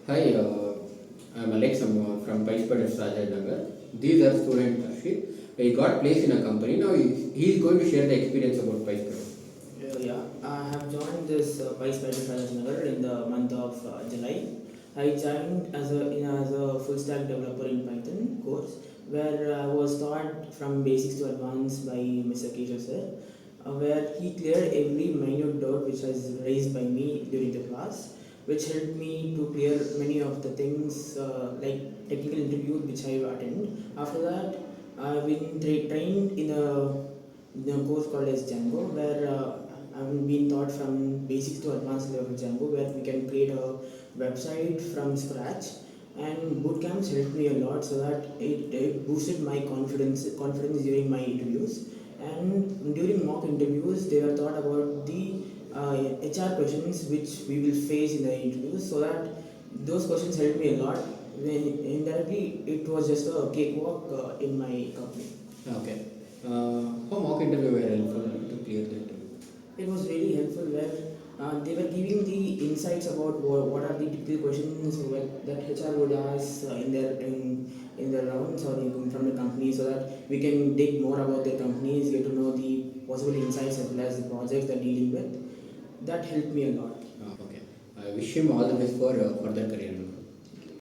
Hi, I'm Alex. I'm from PySpiders Rajajinagar. These are student Harshith. He got placed in a company. Now he's going to share the experience about PySpiders. Yeah, I have joined this PySpiders Rajajinagar in the month of July. I joined as a full stack developer in Python course where I was taught from basics to advanced by Mr. Keshav sir, where he cleared every minute doubt which was raised by me during the class, which helped me to clear many of the things like technical interviews which I attended. After that, I've been trained in a course called as Django, where I've been taught from basics to advanced level Django, where we can create a website from scratch. And boot camps helped me a lot, so that it boosted my confidence during my interviews. And during mock interviews, they were taught about the HR questions which we will face in the interviews, so that those questions helped me a lot. Indirectly, it was just a cakewalk in my company. Okay. How mock interview were helpful to clear the interview? It was really helpful where they were giving the insights about what are the typical questions that HR would ask in their rounds or from the company, so that we can dig more about their companies, get to know the possible insights as well as the projects they're dealing with. That helped me a lot. Okay. I wish him all the best for further career.